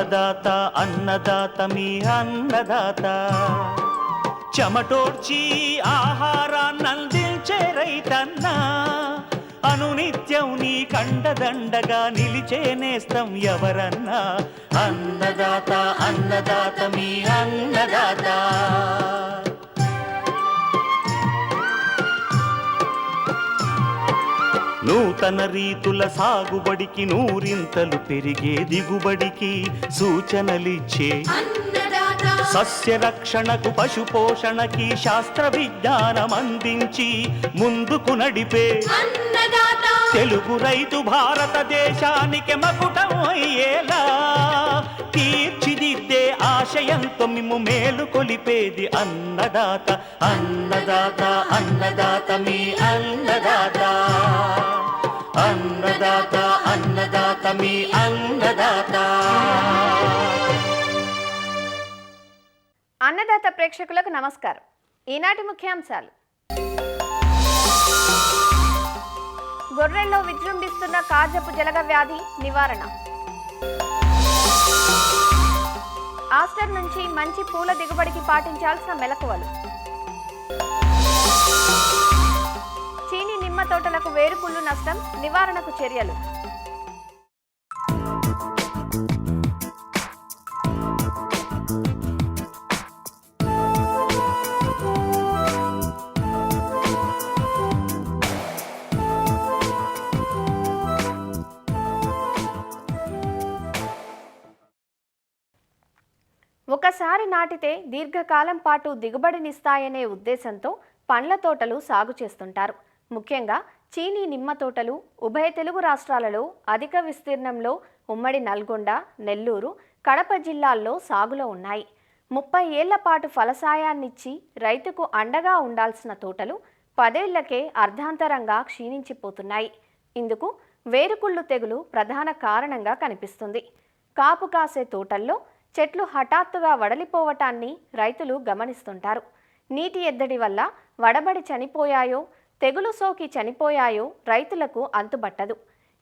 అన్నదాత అన్నదాత మీ అన్నదాత చెమటోడ్చి ఆహారాన్నందించే రైతన్న అనునిత్యం నీ కండదండగా నిలిచే నేస్తం ఎవరన్నా అన్నదాత అన్నదాత మీ అన్నదాత నూతన రీతుల సాగుబడికి నూరింతలు పెరిగే దిగుబడికి సూచనలిచ్చే సస్య రక్షణకు పశు పోషణకి శాస్త్ర విజ్ఞానం అందించి ముందుకు నడిపే తెలుగు రైతు భారతదేశానికి మకుటం అయ్యేలా తీర్చిదిద్దే ఆశయంతో మిమ్ము మేలు కొలిపేది అన్నదాత అన్నదాత అన్నదాత మీ అన్నదాత అన్నదాత అన్నదాత మీ అన్నదాత. అన్నదాత ప్రేక్షకులకు నమస్కారం. ఈనాటి ముఖ్యాంశాలు: గొర్రెల్లో విజృంభిస్తున్న కాజపు జలగ వ్యాధి నివారణ, ఆస్టర్ నుంచి మంచి పూల దిగుబడికి పాటించాల్సిన మెలకువలు, చీనీ నిమ్మ తోటలకు వేరుకుళ్ళు నష్టం నివారణకు చర్యలు. ఒకసారి నాటితే దీర్ఘకాలం పాటు దిగుబడినిస్తాయనే ఉద్దేశంతో పండ్ల తోటలు సాగు చేస్తుంటారు. ముఖ్యంగా చీనీ నిమ్మ తోటలు ఉభయ తెలుగు రాష్ట్రాలలో అధిక విస్తీర్ణంలో ఉమ్మడి నల్గొండ, నెల్లూరు, కడప జిల్లాల్లో సాగులో ఉన్నాయి. 30 ఏళ్ల పాటు ఫలసాయాన్నిచ్చి రైతుకు అండగా ఉండాల్సిన తోటలు 10 ఏళ్లకే అర్ధాంతరంగా క్షీణించిపోతున్నాయి. ఇందుకు వేరుకుళ్ళు తెగులు ప్రధాన కారణంగా కనిపిస్తుంది. కాపు కాసే తోటల్లో చెట్లు హఠాత్తుగా వడలిపోవటాన్ని రైతులు గమనిస్తుంటారు. నీటి ఎద్దడి వల్ల వడబడి చనిపోయాయో, తెగులు సోకి చనిపోయాయో రైతులకు అంతుబట్టదు.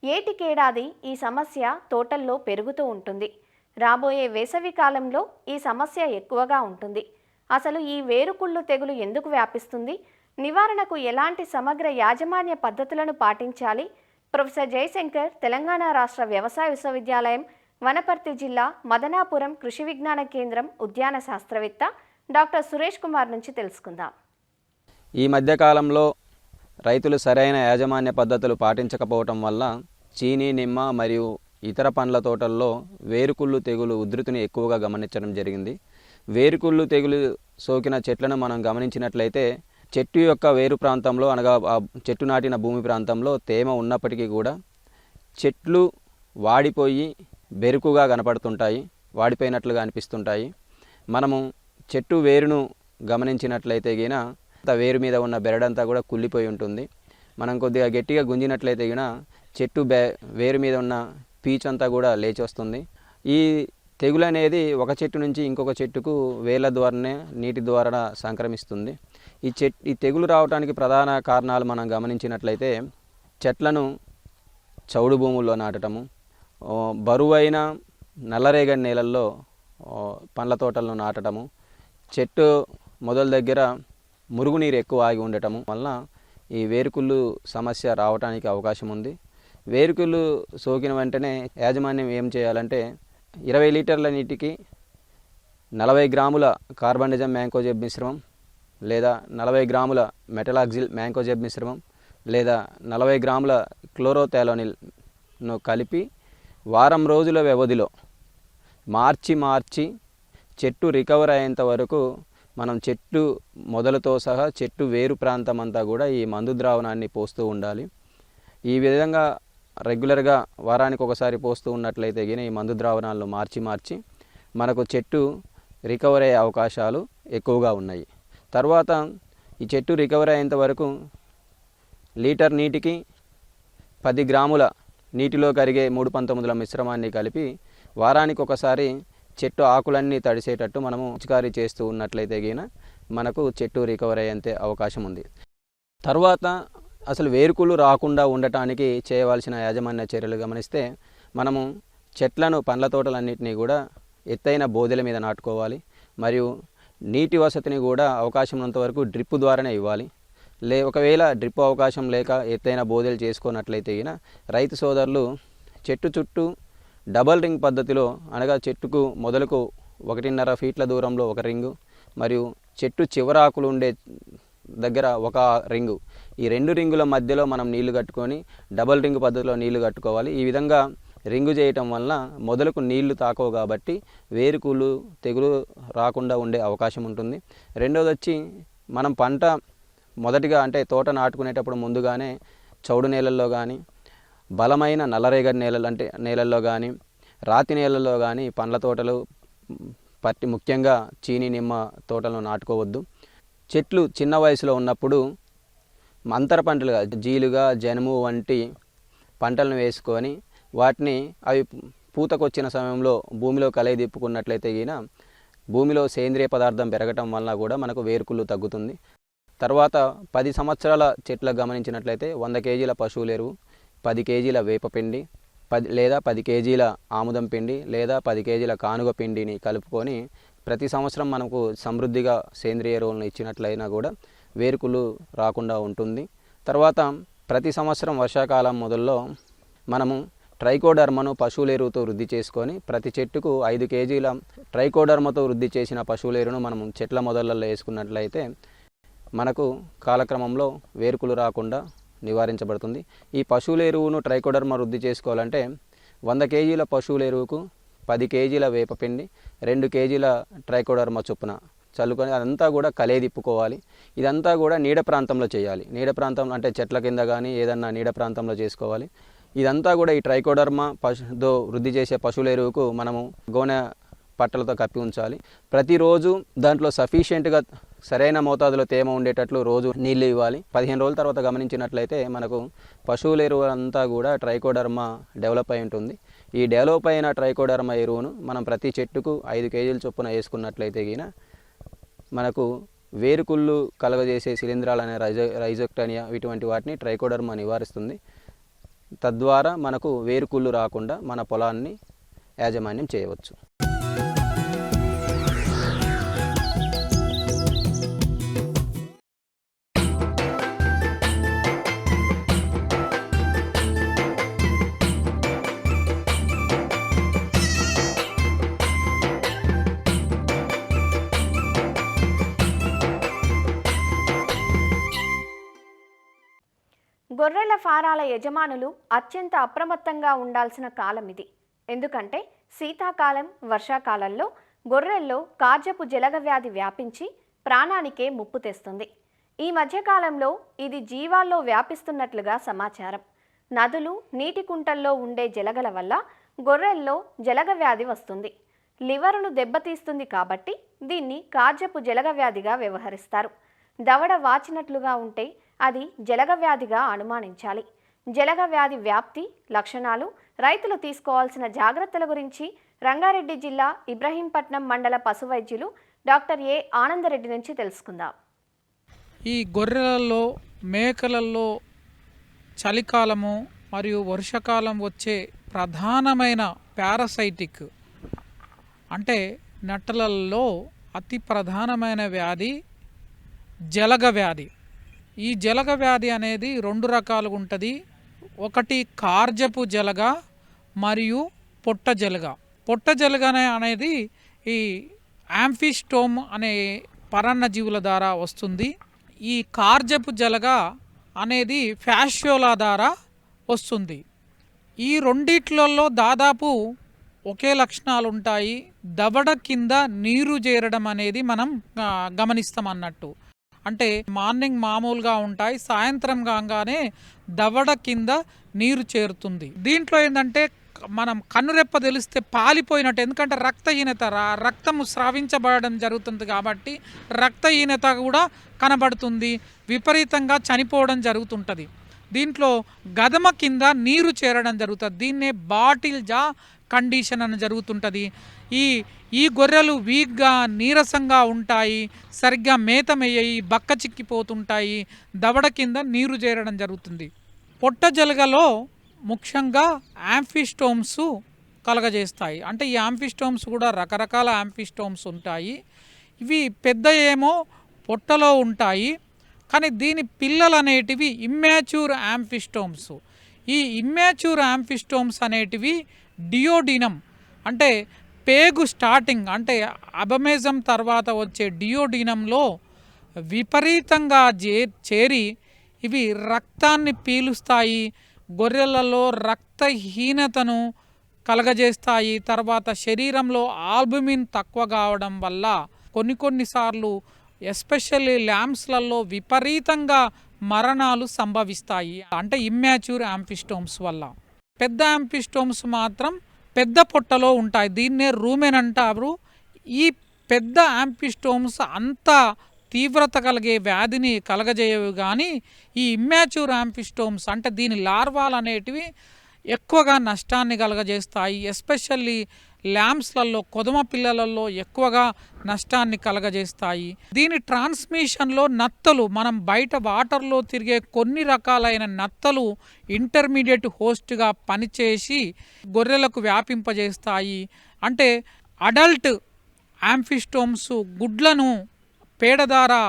ఏటికేడాది ఈ సమస్య తోటల్లో పెరుగుతూ ఉంటుంది. రాబోయే వేసవి కాలంలో ఈ సమస్య ఎక్కువగా ఉంటుంది. అసలు ఈ వేరుకుళ్ళు తెగులు ఎందుకు వ్యాపిస్తుంది? నివారణకు ఎలాంటి సమగ్ర యాజమాన్య పద్ధతులను పాటించాలి? ప్రొఫెసర్ జయశంకర్ తెలంగాణ రాష్ట్ర వ్యవసాయ విశ్వవిద్యాలయం వనపర్తి జిల్లా మదనాపురం కృషి విజ్ఞాన కేంద్రం ఉద్యాన శాస్త్రవేత్త డాక్టర్ సురేష్ కుమార్ నుంచి తెలుసుకుందాం. ఈ మధ్యకాలంలో రైతులు సరైన యాజమాన్య పద్ధతులు పాటించకపోవటం వల్ల చీనీ, నిమ్మ మరియు ఇతర పండ్ల తోటల్లో వేరుకుళ్ళు తెగులు ఉధృతిని ఎక్కువగా గమనించడం జరిగింది. వేరుకుళ్ళు తెగులు సోకిన చెట్లను మనం గమనించినట్లయితే చెట్టు యొక్క వేరు ప్రాంతంలో అనగా చెట్టు నాటిన భూమి ప్రాంతంలో తేమ ఉన్నప్పటికీ కూడా చెట్లు వాడిపోయి బెరుకుగా కనపడుతుంటాయి, వాడిపోయినట్లుగా అనిపిస్తుంటాయి. మనము చెట్టు వేరును గమనించినట్లయితే గిన వేరు మీద ఉన్న బెరడంతా కూడా కుళ్ళిపోయి ఉంటుంది. మనం కొద్దిగా గట్టిగా గుంజినట్లయితే గిన చెట్టు వేరు మీద ఉన్న పీచంతా కూడా లేచి వస్తుంది. ఈ తెగులు అనేది ఒక చెట్టు నుంచి ఇంకొక చెట్టుకు వేర్ల ద్వారానే నీటి ద్వారా సంక్రమిస్తుంది. ఈ తెగులు రావడానికి ప్రధాన కారణాలు మనం గమనించినట్లయితే చెట్లను చౌడు భూముల్లో నాటటము, బరువైన నల్లరేగడి నేలల్లో పండ్ల తోటలను నాటడము, చెట్టు మొదల దగ్గర మురుగునీరు ఎక్కువ ఆగి ఉండటము వలన ఈ వేరుకుళ్ళు సమస్య రావడానికి అవకాశం ఉంది. వేరుకుళ్ళు సోకిన వెంటనే యాజమాన్యం ఏం చేయాలంటే 20 లీటర్ల నీటికి 40 గ్రాముల కార్బండిజం మ్యాంకోజెబ్ మిశ్రమం లేదా 40 గ్రాముల మెటలాక్సిల్ మ్యాంకోజెబ్ మిశ్రమం లేదా 40 గ్రాముల క్లోరోథాలోనిల్ను కలిపి వారం రోజుల వ్యవధిలో మార్చి చెట్టు రికవర్ అయ్యేంత వరకు మనం చెట్టు మొదలతో సహా చెట్టు వేరు ప్రాంతం అంతా కూడా ఈ మందు ద్రావణాన్ని పోస్తూ ఉండాలి. ఈ విధంగా రెగ్యులర్గా వారానికి ఒకసారి పోస్తూ ఉన్నట్లయితే గిన ఈ మందు ద్రావణాలను మార్చి మనకు చెట్టు రికవర్ అయ్యే అవకాశాలు ఎక్కువగా ఉన్నాయి. తర్వాత ఈ చెట్టు రికవర్ అయ్యేంత వరకు లీటర్ నీటికి 10 గ్రాముల నీటిలో కరిగే 319ల మిశ్రమాన్ని కలిపి వారానికి ఒకసారి చెట్టు ఆకులన్నీ తడిసేటట్టు మనము పిచికారీ చేస్తూ ఉన్నట్లయితే గిన మనకు చెట్టు రికవర్ అయ్యేంత అవకాశం ఉంది. తర్వాత అసలు వేరుకుళ్ళు రాకుండా ఉండటానికి చేయవలసిన యాజమాన్య చర్యలు గమనిస్తే మనము చెట్లను పండ్ల తోటలన్నింటినీ కూడా ఎత్తైన బోదెల మీద నాటుకోవాలి. మరియు నీటి వసతిని కూడా అవకాశం ఉన్నంత వరకు డ్రిప్ ద్వారానే ఇవ్వాలి. ఒకవేళ డ్రిప్ అవకాశం లేక ఎత్తైన బోదెలు చేసుకున్నట్లయితే రైతు సోదరులు చెట్టు చుట్టూ డబల్ రింగ్ పద్ధతిలో, అనగా చెట్టుకు మొదలకు 1.5 ఫీట్ల దూరంలో ఒక రింగు మరియు చెట్టు చివరాకులు ఉండే దగ్గర ఒక రింగు, ఈ 2 రింగుల మధ్యలో మనం నీళ్లు కట్టుకొని డబల్ రింగ్ పద్ధతిలో నీళ్లు కట్టుకోవాలి. ఈ విధంగా రింగు చేయటం వలన మొదలకు నీళ్లు తాకవు కాబట్టి వేరుకులు తెగులు రాకుండా ఉండే అవకాశం ఉంటుంది. రెండోది వచ్చి మనం పంట మొదటిగా అంటే తోట నాటుకునేటప్పుడు ముందుగానే చౌడు నేలల్లో కానీ, బలమైన నల్లరేగడి నేలల్లో కానీ, రాతి నేలల్లో కానీ పండ్ల తోటలు ముఖ్యంగా చీనీ నిమ్మ తోటలను నాటుకోవద్దు. చెట్లు చిన్న వయసులో ఉన్నప్పుడు అంతర పంటలుగా జీలుగా, జనుము వంటి పంటలను వేసుకొని వాటిని అవి పూతకొచ్చిన సమయంలో భూమిలో కలయి తిప్పుకున్నట్లయితే భూమిలో సేంద్రియ పదార్థం పెరగటం వలన కూడా మనకు వేరుకుళ్ళు తగ్గుతుంది. తర్వాత 10 సంవత్సరాల చెట్లకు గమనించినట్లయితే 100 కేజీల పశువుల ఎరువు, 10 కేజీల వేపపిండి లేదా 10 కేజీల ఆముదం పిండి లేదా 10 కేజీల కానుగ పిండిని కలుపుకొని ప్రతి సంవత్సరం మనకు సమృద్ధిగా సేంద్రియ ఎరువులను ఇచ్చినట్లయినా కూడా వేరుకుళ్ళు రాకుండా ఉంటుంది. తర్వాత ప్రతి సంవత్సరం వర్షాకాలం మొదల్లో మనము ట్రైకోడర్మాను పశువుల ఎరువుతో వృద్ధి చేసుకొని ప్రతి చెట్టుకు 5 కేజీల ట్రైకోడర్మాతో వృద్ధి చేసిన పశువుల ఎరువును మనం చెట్ల మొదళ్ళల్లో వేసుకున్నట్లయితే మనకు కాలక్రమంలో వేరుకులు రాకుండా నివారించబడుతుంది. ఈ పశువుల ఎరువును ట్రైకోడర్మా వృద్ధి చేసుకోవాలంటే 100 కేజీల పశువుల ఎరువుకు 10 కేజీల వేపపిండి, 2 కేజీల ట్రైకోడర్మా చొప్పున చల్లుకొని అదంతా కూడా కలేదిప్పుకోవాలి. ఇదంతా కూడా నీడ ప్రాంతంలో చేయాలి. నీడ ప్రాంతంలో అంటే చెట్ల కింద కానీ ఏదన్నా నీడ ప్రాంతంలో చేసుకోవాలి. ఇదంతా కూడా ఈ ట్రైకోడర్మా పశుతో వృద్ధి చేసే పశువుల ఎరువుకు మనము గోనె పట్టలతో కప్పి ఉంచాలి. ప్రతిరోజు దాంట్లో సఫిషియెంట్గా సరైన మోతాదులో తేమ ఉండేటట్లు రోజు నీళ్ళు ఇవ్వాలి. 15 రోజుల తర్వాత గమనించినట్లయితే మనకు పశువుల ఎరువు అంతా కూడా ట్రైకోడర్మా డెవలప్ అయి ఉంటుంది. ఈ డెవలప్ అయిన ట్రైకోడర్మా ఎరువును మనం ప్రతి చెట్టుకు 5 కేజీల చొప్పున వేసుకున్నట్లయితే మనకు వేరుకుళ్ళు కలగజేసే శిలీంధ్రాలనే రైజోక్టోనియా ఇటువంటి వాటిని ట్రైకోడర్మా నివారిస్తుంది. తద్వారా మనకు వేరుకుళ్ళు రాకుండా మన పొలాన్ని యాజమాన్యం చేయవచ్చు. గొర్రెల ఫారాల యజమానులు అత్యంత అప్రమత్తంగా ఉండాల్సిన కాలం ఇది. ఎందుకంటే శీతాకాలం, వర్షాకాలంలో గొర్రెల్లో కార్జపు జలగ వ్యాధి వ్యాపించి ప్రాణానికే ముప్పు తెస్తుంది. ఈ మధ్యకాలంలో ఇది జీవాల్లో వ్యాపిస్తున్నట్లుగా సమాచారం. నదులు, నీటి కుంటల్లో ఉండే జలగల వల్ల గొర్రెల్లో జలగ వ్యాధి వస్తుంది. లివరును దెబ్బతీస్తుంది కాబట్టి దీన్ని కార్జపు జలగ వ్యాధిగా వ్యవహరిస్తారు. దవడ వాచినట్లుగా ఉంటే అది జలగ వ్యాధిగా అనుమానించాలి. జలగ వ్యాధి వ్యాప్తి, లక్షణాలు, రైతులు తీసుకోవాల్సిన జాగ్రత్తల గురించి రంగారెడ్డి జిల్లా ఇబ్రహీంపట్నం మండల పశు వైద్యులు డాక్టర్ ఏ ఆనందరెడ్డి నుంచి తెలుసుకుందాం. ఈ గొర్రెలలో, మేకలలో చలికాలము మరియు వర్షాకాలం వచ్చే ప్రధానమైన పారాసైటిక్ అంటే నట్టలలో అతి ప్రధానమైన వ్యాధి జలగ వ్యాధి. ఈ జలగ వ్యాధి అనేది 2 రకాలుగా ఉంటుంది. ఒకటి కార్జపు జలగ మరియు పొట్ట జలగ. పొట్ట జలగ అనేది ఈ యాంఫిస్టోమ్ అనే పరాన్నజీవుల ద్వారా వస్తుంది. ఈ కార్జపు జలగ అనేది ఫ్యాషియోలా ద్వారా వస్తుంది. ఈ రెండిట్లలో దాదాపు ఒకే లక్షణాలు ఉంటాయి. దవడ కింద నీరు చేరడం అనేది మనం గమనిస్తాం అన్నట్టు. అంటే మార్నింగ్ మామూలుగా ఉంటాయి, సాయంత్రం కాగానే దవడ కింద నీరు చేరుతుంది. దీంట్లో ఏంటంటే మనం కన్నురెప్ప తెలిస్తే పాలిపోయినట్టు, ఎందుకంటే రక్తహీనత, రక్తము స్రావించబడడం జరుగుతుంది కాబట్టి రక్తహీనత కూడా కనబడుతుంది. విపరీతంగా చనిపోవడం జరుగుతుంటుంది. దీంట్లో గదమ కింద నీరు చేరడం జరుగుతుంది. దీన్నే బాటిల్ జా కండిషన్ అని జరుగుతుంటుంది. ఈ గొర్రెలు వీక్గా, నీరసంగా ఉంటాయి, సరిగ్గా మేత మేయ్యి, బక్క చిక్కిపోతుంటాయి, దవడ కింద నీరు చేరడం జరుగుతుంది. పొట్ట జలగలో ముఖ్యంగా యాంఫిస్టోమ్స్ కలగజేస్తాయి. అంటే ఈ యాంఫిస్టోమ్స్ కూడా రకరకాల యాంఫిస్టోమ్స్ ఉంటాయి. ఇవి పెద్ద ఏమో పొట్టలో ఉంటాయి, కానీ దీని పిల్లలు అనేటివి ఇమ్మాచ్యూర్ యాంఫిస్టోమ్స్. ఈ ఇమ్మాచ్యూర్ యాంఫిస్టోమ్స్ అనేటివి డియోడినం అంటే పేగు స్టార్టింగ్ అంటే అబమేజం తర్వాత వచ్చే డియోడినంలో విపరీతంగా చేరి ఇవి రక్తాన్ని పీలుస్తాయి, గొర్రెలలో రక్తహీనతను కలగజేస్తాయి. తర్వాత శరీరంలో ఆల్బుమిన్ తక్కువ కావడం వల్ల కొన్నిసార్లు ఎస్పెషల్లీ ల్యాంబ్స్లలో విపరీతంగా మరణాలు సంభవిస్తాయి. అంటే ఇమ్మాచ్యూర్ యాంఫిస్టోమ్స్ వల్ల. పెద్ద యాంఫిస్టోమ్స్ మాత్రం పెద్ద పొట్టలో ఉంటాయి, దీన్నే రూమెన్ అంటారు. ఈ పెద్ద యాంఫిస్టోమ్స్ అంత తీవ్రత కలిగే వ్యాధిని కలగజేయవు, కానీ ఈ ఇమ్మాచ్యూర్ యాంఫిస్టోమ్స్ అంటే దీని లార్వాలు అనేటివి ఎక్కువగా నష్టాన్ని కలగజేస్తాయి. ఎస్పెషల్లీ ల్యాంబ్స్లలో కొదమ పిల్లలలో ఎక్కువగా నష్టాన్ని కలగజేస్తాయి. దీని ట్రాన్స్మిషన్లో నత్తలు, మనం బయట వాటర్లో తిరిగే కొన్ని రకాలైన నత్తలు ఇంటర్మీడియట్ హోస్ట్గా పనిచేసి గొర్రెలకు వ్యాపింపజేస్తాయి. అంటే అడల్ట్ యాంఫిస్టోమ్స్ గుడ్లను పేడ ద్వారా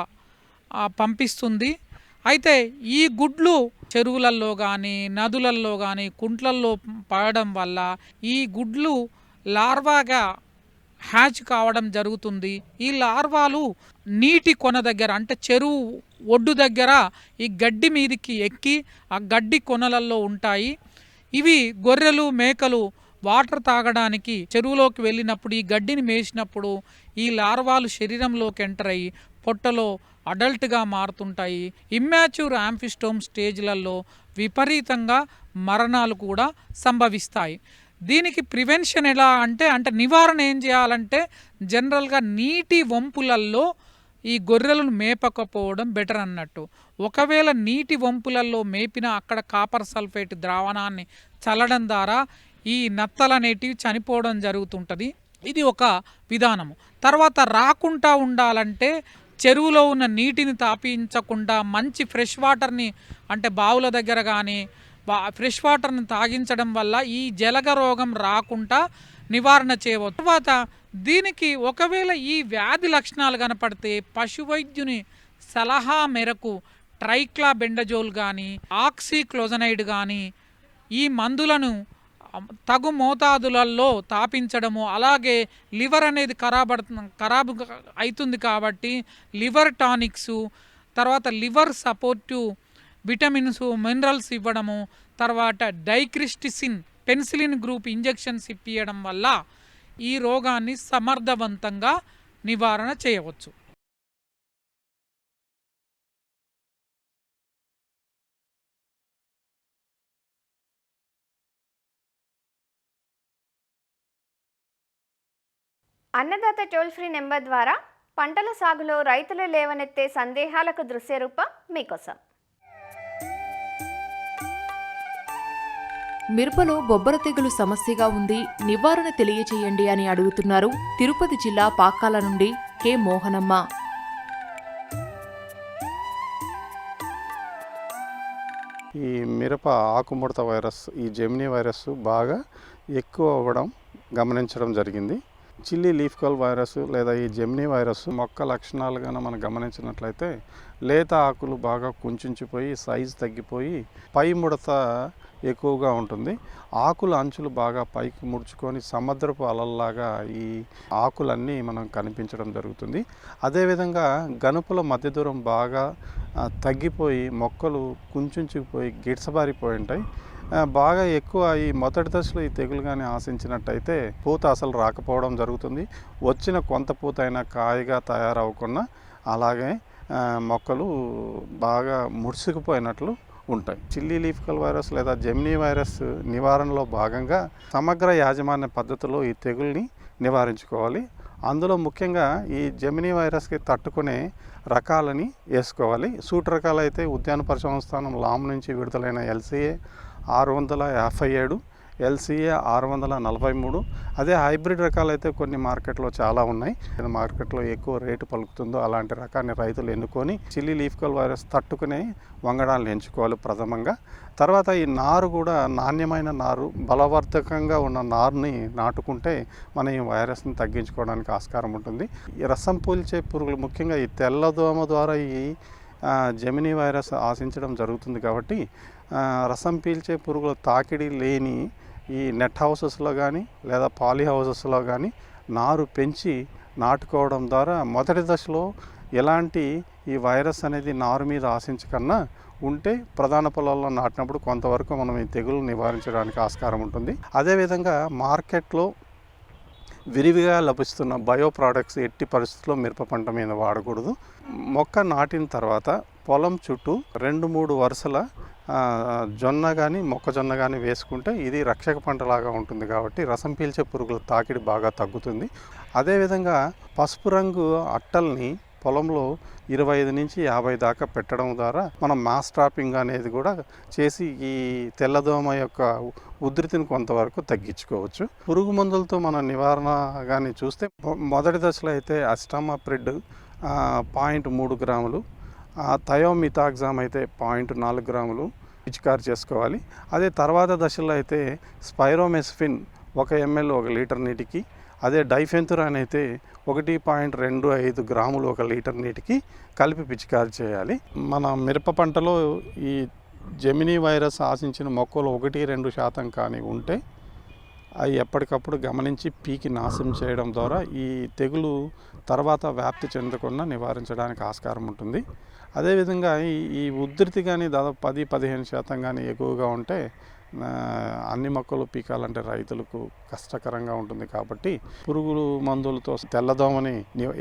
పంపిస్తుంది. అయితే ఈ గుడ్లు చెరువులలో కానీ నదులలో కానీ కుంట్లల్లో పడడం వల్ల ఈ గుడ్లు లార్వాగా హ్యాచ్ కావడం జరుగుతుంది. ఈ లార్వాలు నీటి కొన దగ్గర అంటే చెరువు ఒడ్డు దగ్గర ఈ గడ్డి మీదికి ఎక్కి ఆ గడ్డి కొనలలో ఉంటాయి. ఇవి గొర్రెలు మేకలు వాటర్ తాగడానికి చెరువులోకి వెళ్ళినప్పుడు ఈ గడ్డిని మేసినప్పుడు ఈ లార్వాలు శరీరంలోకి ఎంటర్ అయ్యి పొట్టలో అడల్ట్గా మారుతుంటాయి. ఇమ్మాచ్యూర్ యాంఫిస్టోమ్ స్టేజ్లలో విపరీతంగా మరణాలు కూడా సంభవిస్తాయి. దీనికి ప్రివెన్షన్ ఎలా అంటే నివారణ ఏం చేయాలంటే జనరల్గా నీటి వంపులల్లో ఈ గొర్రెలను మేపకపోవడం బెటర్ అన్నట్టు. ఒకవేళ నీటి వంపులలో మేపినా అక్కడ కాపర్ సల్ఫేట్ ద్రావణాన్ని చల్లడం ద్వారా ఈ నత్తలు అనేటివి చనిపోవడం జరుగుతుంటుంది. ఇది ఒక విధానము. తర్వాత రాకుండా ఉండాలంటే చెరువులో ఉన్న నీటిని తాపించకుండా మంచి ఫ్రెష్ వాటర్ని అంటే బావుల దగ్గర కానీ ఫ్రెష్ వాటర్ని తాగించడం వల్ల ఈ జలగ రోగం రాకుండా నివారణ చేయవచ్చు. తర్వాత దీనికి ఒకవేళ ఈ వ్యాధి లక్షణాలు కనపడితే పశువైద్యుని సలహా మేరకు ట్రైక్లాబెండజోల్ కానీ ఆక్సిక్లోజనైడ్ కానీ ఈ మందులను తగు మోతాదులలో తాపించడము. అలాగే లివర్ అనేది ఖరాబు అవుతుంది కాబట్టి లివర్ టానిక్స్, తర్వాత లివర్ సపోర్టివ్ విటమిన్స్ మినరల్స్ ఇవ్వడము, తర్వాత డైక్రిస్టిసిన్ పెన్సిలిన్ గ్రూప్ ఇంజెక్షన్స్ ఇప్పించడం వల్ల ఈ రోగాన్ని సమర్థవంతంగా నివారణ చేయవచ్చు. అన్నదాత టోల్ ఫ్రీ నెంబర్ ద్వారా పంటల సాగులో రైతులు లేవనెత్తే సందేహాలకు దృశ్య రూపం మీకోసం. మిరపలో బొబ్బర తెగులు సమస్యగా ఉంది, నివారణ తెలియచేయండి అని అడుగుతున్నారు తిరుపతి జిల్లా పాకాల నుండి కె మోహనమ్మ. ఈ మిరప ఆకుముడత వైరస్, ఈ జెమినీ వైరస్ బాగా ఎక్కువ అవ్వడం గమనించడం జరిగింది. చిల్లీ లీఫ్ కల్ వైరస్ లేదా ఈ జెమినీ వైరస్ మొక్క లక్షణాలుగా మనం గమనించినట్లయితే లేత ఆకులు బాగా కుంచుకుపోయి సైజు తగ్గిపోయి పై ముడత ఎక్కువగా ఉంటుంది. ఆకుల అంచులు బాగా పైకి ముడుచుకొని సముద్రపు అలల్లాగా ఈ ఆకులన్నీ మనం కనిపించడం జరుగుతుంది. అదేవిధంగా గనుపుల మధ్య దూరం బాగా తగ్గిపోయి మొక్కలు కుంచుకుపోయి గిడ్సబారిపోయి ఉంటాయి. బాగా ఎక్కువ ఈ మొదటి దశలో ఈ తెగులు కానీ ఆశించినట్టయితే పూత అసలు రాకపోవడం జరుగుతుంది. వచ్చిన కొంత పూత అయినా కాయగా తయారవకుండా అలాగే మొక్కలు బాగా ముడుచుకుపోయినట్లు ఉంటాయి. చిల్లీ లీఫ్ కల్ వైరస్ లేదా జెమినీ వైరస్ నివారణలో భాగంగా సమగ్ర యాజమాన్య పద్ధతిలో ఈ తెగుల్ని నివారించుకోవాలి. అందులో ముఖ్యంగా ఈ జెమినీ వైరస్కి తట్టుకునే రకాలని వేసుకోవాలి. సూట్ రకాలైతే ఉద్యాన పరిశోధన స్థానం లామ్ నుంచి విడుదలైన LCA 657, LCA 643. అదే హైబ్రిడ్ రకాలు అయితే కొన్ని మార్కెట్లో చాలా ఉన్నాయి. మార్కెట్లో ఎక్కువ రేటు పలుకుతుందో అలాంటి రకాన్ని రైతులు ఎన్నుకొని చిల్లీ లీఫ్ కల్ వైరస్ తట్టుకునే వంగడాలను ఎంచుకోవాలి ప్రథమంగా. తర్వాత ఈ నారు కూడా నాణ్యమైన నారు, బలవర్ధకంగా ఉన్న నారుని నాటుకుంటే మనం ఈ వైరస్ని తగ్గించుకోవడానికి ఆస్కారం ఉంటుంది. ఈ రసం పీల్చే పురుగులు ముఖ్యంగా ఈ తెల్లదోమ ద్వారా ఈ జెమినీ వైరస్ ఆశించడం జరుగుతుంది కాబట్టి రసం పీల్చే పురుగుల తాకిడి లేని ఈ నెట్ హౌసెస్లో కానీ లేదా పాలీ హౌసెస్లో కానీ నారు పెంచి నాటుకోవడం ద్వారా మొదటి దశలో ఎలాంటి ఈ వైరస్ అనేది నారు మీద ఆశించకన్నా ఉంటే ప్రధాన పొలాల్లో నాటినప్పుడు కొంతవరకు మనం ఈ తెగులు నివారించడానికి ఆస్కారం ఉంటుంది. అదేవిధంగా మార్కెట్లో విరివిగా లభిస్తున్న బయో ప్రోడక్ట్స్ ఎట్టి పరిస్థితుల్లో మిరప పంట మీద వాడకూడదు. మొక్క నాటిన తర్వాత పొలం చుట్టూ 2-3 వరుసల జొన్న కానీ మొక్కజొన్న కానీ వేసుకుంటే ఇది రక్షక పంటలాగా ఉంటుంది కాబట్టి రసం పీల్చే పురుగుల తాకిడి బాగా తగ్గుతుంది. అదేవిధంగా పసుపు రంగు అట్టల్ని పొలంలో 25 నుంచి 50 దాకా పెట్టడం ద్వారా మనం మాస్ ట్రాపింగ్ అనేది కూడా చేసి ఈ తెల్లదోమ యొక్క ఉధృతిని కొంతవరకు తగ్గించుకోవచ్చు. పురుగు మందులతో మన నివారణ కానీ చూస్తే మొదటి దశలో అయితే అస్టామాప్రిడ్ 0.3 గ్రాములు, థయోమిథాగ్జామ్ అయితే 0.4 గ్రాములు పిచికారి చేసుకోవాలి. అదే తర్వాత దశలో అయితే స్పైరోమెస్ఫిన్ 1 ml 1 లీటర్ నీటికి, అదే డైఫెన్తురాన్ అయితే 1.25 గ్రాములు 1 లీటర్ నీటికి కలిపి పిచికారి చేయాలి. మన మిరప పంటలో ఈ జెమినీ వైరస్ ఆశించిన మొక్కలు 1-2% కానీ ఉంటే అవి ఎప్పటికప్పుడు గమనించి పీకి నాశనం చేయడం ద్వారా ఈ తెగులు తర్వాత వ్యాప్తి చెందకుండా నివారించడానికి ఆస్కారం ఉంటుంది. అదేవిధంగా ఈ ఉధృతి కానీ దాదాపు 10-15% కానీ ఎక్కువగా ఉంటే అన్ని మొక్కలు పీకాలంటే రైతులకు కష్టకరంగా ఉంటుంది కాబట్టి పురుగులు మందులతో తెల్లదోమని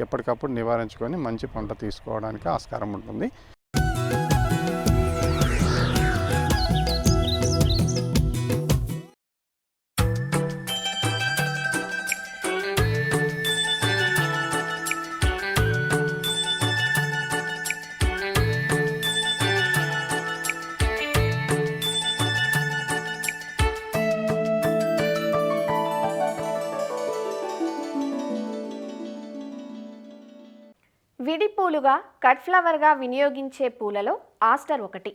ఎప్పటికప్పుడు నివారించుకొని మంచి పంట తీసుకోవడానికి ఆస్కారం ఉంటుంది. విడి పూలుగా కట్ ఫ్లవర్గా వినియోగించే పూలలో ఆస్టర్ ఒకటి.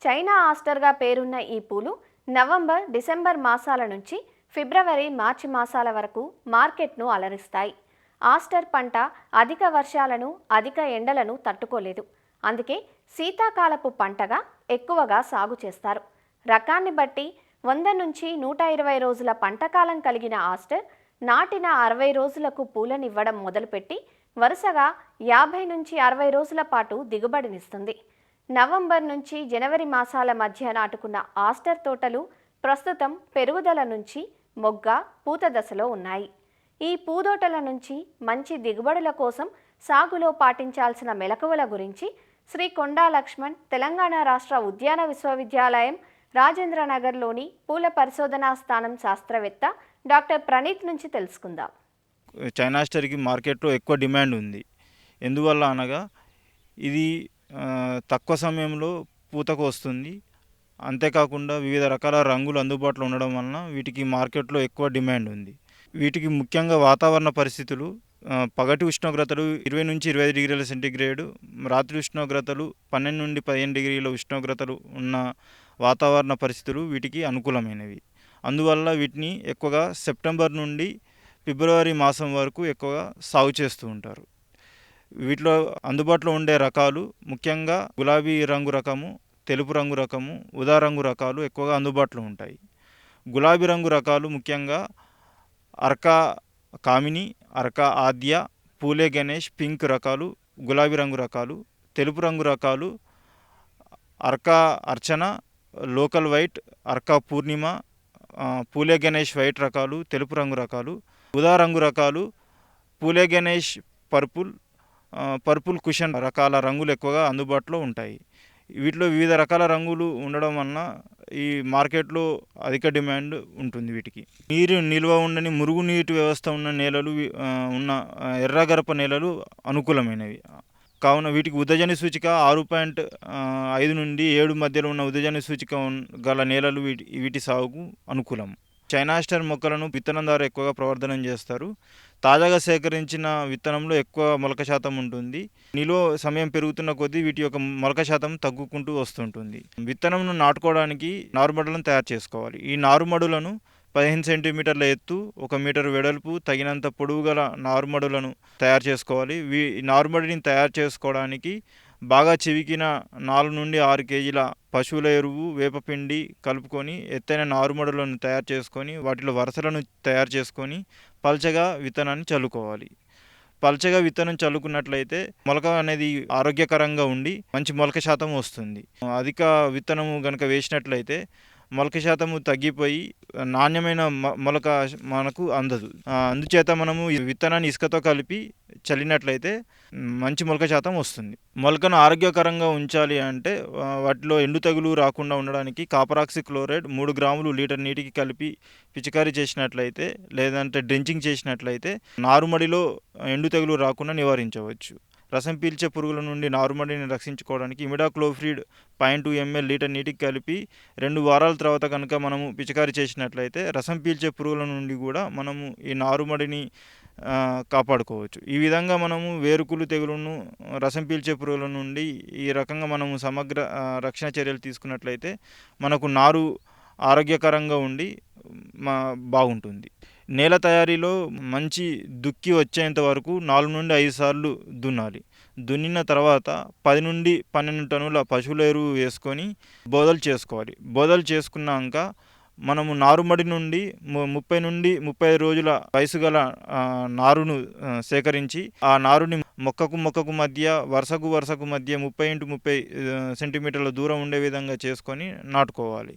చైనా ఆస్టర్గా పేరున్న ఈ పూలు నవంబర్, డిసెంబర్ మాసాల నుంచి ఫిబ్రవరి, మార్చి మాసాల వరకు మార్కెట్ను అలరిస్తాయి. ఆస్టర్ పంట అధిక వర్షాలను, అధిక ఎండలను తట్టుకోలేదు. అందుకే శీతాకాలపు పంటగా ఎక్కువగా సాగు చేస్తారు. రకాన్ని బట్టి 100 నుంచి 120 రోజుల పంటకాలం కలిగిన ఆస్టర్ నాటిన 60 రోజులకు పూలనివ్వడం మొదలుపెట్టి వరుసగా 50 నుంచి 60 రోజుల పాటు దిగుబడినిస్తుంది. నవంబర్ నుంచి జనవరి మాసాల మధ్య నాటుకున్న ఆస్టర్ తోటలు ప్రస్తుతం పెరుగుదల నుంచి మొగ్గ, పూత దశలో ఉన్నాయి. ఈ పూదోటల నుంచి మంచి దిగుబడుల కోసం సాగులో పాటించాల్సిన మెలకువల గురించి శ్రీ కొండా లక్ష్మణ్ తెలంగాణ రాష్ట్ర ఉద్యాన విశ్వవిద్యాలయం రాజేంద్రనగర్లోని పూల పరిశోధనా స్థానం శాస్త్రవేత్త డాక్టర్ ప్రణీత్ నుంచి తెలుసుకుందాం. చైనా ఆస్టర్కి మార్కెట్లో ఎక్కువ డిమాండ్ ఉంది. ఎందువల్ల అనగా ఇది తక్కువ సమయంలో పూతకు వస్తుంది. అంతేకాకుండా వివిధ రకాల రంగులు అందుబాటులో ఉండడం వలన వీటికి మార్కెట్లో ఎక్కువ డిమాండ్ ఉంది. వీటికి ముఖ్యంగా వాతావరణ పరిస్థితులు, పగటి ఉష్ణోగ్రతలు 20 నుంచి 25 డిగ్రీల సెంటీగ్రేడు, రాత్రి ఉష్ణోగ్రతలు 12 నుండి 15 డిగ్రీల ఉష్ణోగ్రతలు ఉన్న వాతావరణ పరిస్థితులు వీటికి అనుకూలమైనవి. అందువల్ల వీటిని ఎక్కువగా సెప్టెంబర్ నుండి ఫిబ్రవరి మాసం వరకు ఎక్కువగా సాగు చేస్తూ ఉంటారు. వీటిలో అందుబాటులో ఉండే రకాలు ముఖ్యంగా గులాబీ రంగు రకము, తెలుపు రంగు రకము, ఉదా రంగు రకాలు ఎక్కువగా అందుబాటులో ఉంటాయి. గులాబీ రంగు రకాలు ముఖ్యంగా అర్కా కామిని, అర్కా ఆద్య, పూలే గణేష్, పింక్ రకాలు గులాబీ రంగు రకాలు. తెలుపు రంగు రకాలు అర్కా అర్చన, లోకల్ వైట్, అర్కా పూర్ణిమ, పూలే గణేష్ వైట్ రకాలు తెలుపు రంగు రకాలు. ఉదా రంగు రకాలు పూలే గణేష్ పర్పుల్, పర్పుల్ కుషన్ రకాల రంగులు ఎక్కువగా అందుబాటులో ఉంటాయి. వీటిలో వివిధ రకాల రంగులు ఉండడం వలన ఈ మార్కెట్లో అధిక డిమాండ్ ఉంటుంది. వీటికి నీరు నిల్వ ఉండని మురుగునీటి వ్యవస్థ ఉన్న నేలలు, ఉన్న ఎర్రగరప నేలలు అనుకూలమైనవి. కావున వీటికి ఉదజని సూచిక 6.5 నుండి 7 మధ్యలో ఉన్న ఉదజని సూచిక గల నేలలు వీటి సాగుకు అనుకూలం. చైనాస్టర్ మొక్కలను విత్తనం ద్వారా ఎక్కువగా ప్రవర్ధనం చేస్తారు. తాజాగా సేకరించిన విత్తనంలో ఎక్కువ మొలక శాతం ఉంటుంది. నిలువ సమయం పెరుగుతున్న కొద్దీ వీటి యొక్క మొలక శాతం తగ్గుకుంటూ వస్తుంటుంది. విత్తనంను నాటుకోవడానికి నారుమడులను తయారు చేసుకోవాలి. ఈ నారుమడులను 15 సెంటీమీటర్ల ఎత్తు, 1 మీటర్ వెడల్పు, తగినంత పొడవు గల నారుమడులను తయారు చేసుకోవాలి. నారుమడిని తయారు చేసుకోవడానికి బాగా చివికిన 4 నుండి 6 కేజీల పశువుల ఎరువు, వేపపిండి కలుపుకొని ఎత్తైన నారుమడులను తయారు చేసుకొని వాటిలో వరుసలను తయారు చేసుకొని పల్చగా విత్తనాన్ని చల్లుకోవాలి. పల్చగా విత్తనం చల్లుకున్నట్లయితే మొలక అనేది ఆరోగ్యకరంగా ఉండి మంచి మొలక శాతం వస్తుంది. అధిక విత్తనము కనుక వేసినట్లయితే మొలక శాతము తగ్గిపోయి నాణ్యమైన మొలక మనకు అందదు. అందుచేత మనము ఈ విత్తనాన్ని ఇసుకతో కలిపి చల్లినట్లయితే మంచి మొలక శాతం వస్తుంది. మొలకను ఆరోగ్యకరంగా ఉంచాలి అంటే వాటిలో ఎండు తెగులు రాకుండా ఉండడానికి కాపరాక్సి క్లోరైడ్ 3 గ్రాములు లీటర్ నీటికి కలిపి పిచికారీ చేసినట్లయితే, లేదంటే డ్రెంచింగ్ చేసినట్లయితే నారుమడిలో ఎండు తెగులు రాకుండా నివారించవచ్చు. రసం పీల్చే పురుగుల నుండి నారుమడిని రక్షించుకోవడానికి ఇమిడాక్లోప్రిడ్ 0.2 ml లీటర్ నీటికి కలిపి 2 వారాల తర్వాత కనుక మనము పిచికారీ చేసినట్లయితే రసం పీల్చే పురుగుల నుండి కూడా మనము ఈ నారుమడిని కాపాడుకోవచ్చు. ఈ విధంగా మనము వేరుకుళ్ళు తెగులును, రసం పీల్చే పురుగుల నుండి ఈ రకంగా మనము సమగ్ర రక్షణ చర్యలు తీసుకున్నట్లయితే మనకు నారు ఆరోగ్యకరంగా ఉండి బాగుంటుంది. నేల తయారీలో మంచి దుక్కి వచ్చేంత వరకు 4 నుండి 5 సార్లు దున్నాలి. దున్నిన తర్వాత 10 నుండి 12 టన్నుల పశువుల ఎరువు వేసుకొని బోదలు చేసుకోవాలి. బోదలు చేసుకున్నాక మనము నారుమడి నుండి 30 నుండి 35 రోజుల వయసు గల నారును సేకరించి ఆ నారుని మొక్కకు మధ్య వరుసకు మధ్య 30x30 సెంటీమీటర్ల దూరం ఉండే విధంగా చేసుకొని నాటుకోవాలి.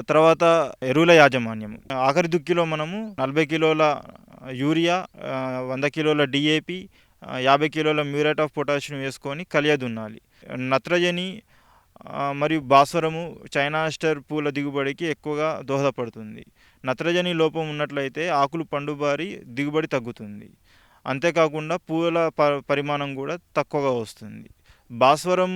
తర్వాత ఎరువుల యాజమాన్యం. ఆఖరి దుక్కిలో మనము 40 కిలోల యూరియా, 100 కిలోల DAP, 50 కిలోల మ్యూరేట్ ఆఫ్ పొటాషియం వేసుకొని కలియ దున్నాలి. నత్రజని మరియు భాస్వరము చైనాస్టర్ పూల దిగుబడికి ఎక్కువగా దోహదపడుతుంది. నత్రజని లోపం ఉన్నట్లయితే ఆకులు పండుబారి దిగుబడి తగ్గుతుంది. అంతేకాకుండా పూల పరిమాణం కూడా తక్కువగా వస్తుంది. భాస్వరం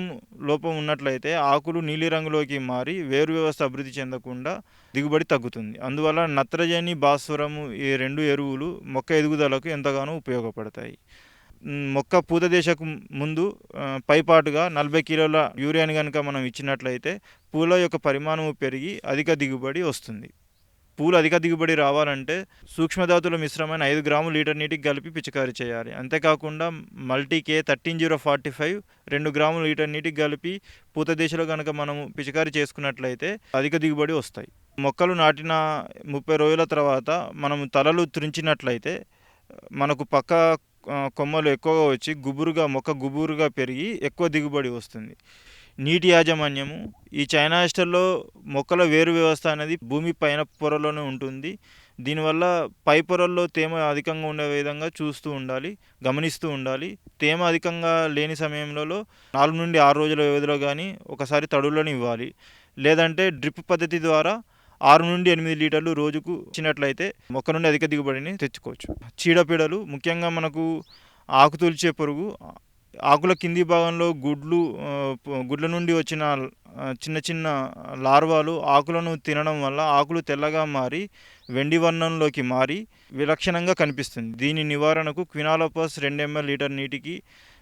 లోపం ఉన్నట్లయితే ఆకులు నీలిరంగులోకి మారి వేరు వ్యవస్థ అభివృద్ధి చెందకుండా దిగుబడి తగ్గుతుంది. అందువల్ల నత్రజని, భాస్వరము ఈ 2 ఎరువులు మొక్క ఎదుగుదలకు ఎంతగానో ఉపయోగపడతాయి. మొక్క పూత దశకు ముందు పైపాటుగా 40 కిలోల యూరియాని కనుక మనం ఇచ్చినట్లయితే పూల యొక్క పరిమాణము పెరిగి అధిక దిగుబడి వస్తుంది. పూలు అధిక దిగుబడి రావాలంటే సూక్ష్మధాతుల మిశ్రమైన 5 గ్రాములు లీటర్ నీటికి కలిపి పిచికారీ చేయాలి. అంతేకాకుండా మల్టీకే 13045 2 గ్రాములు లీటర్ నీటికి కలిపి పూత దశలో కనుక మనము పిచికారీ చేసుకున్నట్లయితే అధిక దిగుబడి వస్తాయి. మొక్కలు నాటిన 30 రోజుల తర్వాత మనము తలలు త్రుంచినట్లయితే మనకు పక్క కొమ్మలు ఎక్కువగా వచ్చి మొక్క గుబురుగా పెరిగి ఎక్కువ దిగుబడి వస్తుంది. నీటి యాజమాన్యము. ఈ చైనాస్టర్లో మొక్కల వేరు వ్యవస్థ అనేది భూమి పైన పొరలోనే ఉంటుంది. దీనివల్ల పై పొరల్లో తేమ అధికంగా ఉండే విధంగా గమనిస్తూ ఉండాలి. తేమ అధికంగా లేని సమయంలో 4 నుండి 6 రోజుల వ్యవధిలో కానీ ఒకసారి తడులను ఇవ్వాలి. లేదంటే డ్రిప్ పద్ధతి ద్వారా 6 నుండి 8 లీటర్లు రోజుకు ఇచ్చినట్లయితే మొక్క నుండి అధిక దిగుబడిని తెచ్చుకోవచ్చు. చీడపీడలు, ముఖ్యంగా మనకు ఆకు తొలిచే పురుగు, ఆకుల కింది భాగంలో గుడ్ల నుండి వచ్చిన చిన్న లార్వాలు ఆకులను తినడం వల్ల ఆకులు తెల్లగా మారి వెండి వర్ణంలోకి మారి విలక్షణంగా కనిపిస్తుంది. దీని నివారణకు క్వినాలోపస్ 2 ml లీటర్ నీటికి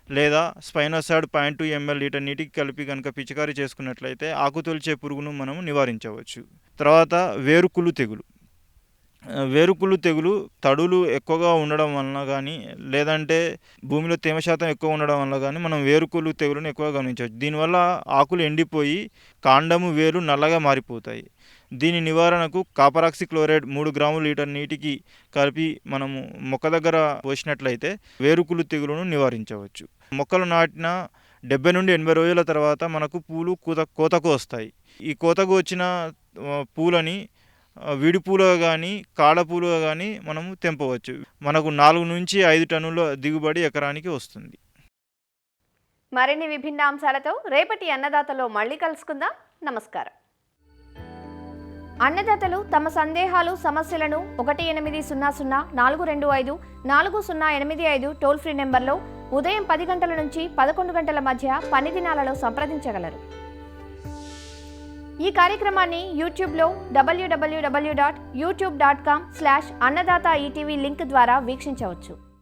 లేదా స్పైనోసాడ్ 0.2 ml లీటర్ నీటికి కలిపి కనుక పిచికారీ చేసుకున్నట్లయితే ఆకు తొలిచే పురుగును మనం నివారించవచ్చు. తర్వాత వేరుకుళ్ళు తెగులు తడులు ఎక్కువగా ఉండడం వలన కానీ, లేదంటే భూమిలో తేమ శాతం ఎక్కువ ఉండడం వల్ల కానీ మనం వేరుకుళ్ళు తెగులును ఎక్కువగా గమనించవచ్చు. దీనివల్ల ఆకులు ఎండిపోయి కాండము, వేరు నల్లగా మారిపోతాయి. దీని నివారణకు కాపరాక్సి క్లోరైడ్ 3 గ్రాములు లీటర్ నీటికి కలిపి మనము మొక్క దగ్గర పోసినట్లయితే వేరుకుళ్ళు తెగులును నివారించవచ్చు. మొక్కలు నాటిన 70 నుండి 80 రోజుల తర్వాత మనకు పూలు కోతకు వస్తాయి. ఈ కోతకు వచ్చిన పూలని విడి పూలుగా కానీ కాడ పూలుగా కానీ మనము తెంపవచ్చు. మనకు 4 నుంచి 5 టన్నుల దిగుబడి ఎకరానికి వస్తుంది. మరిన్ని విభిన్న అంశాలతో రేపటి అన్నదాతలో మళ్ళీ కలుసుకుందాం. నమస్కారం. అన్నదాతలు తమ సందేహాలు, సమస్యలను 1800 425 టోల్ ఫ్రీ నెంబర్లో ఉదయం 10 గంటల నుంచి 11 గంటల మధ్య పని దినాలలో సంప్రదించగలరు. ఈ కార్యక్రమాన్ని యూట్యూబ్లో www.youtube.com/annadaata ETV లింక్ ద్వారా వీక్షించవచ్చు.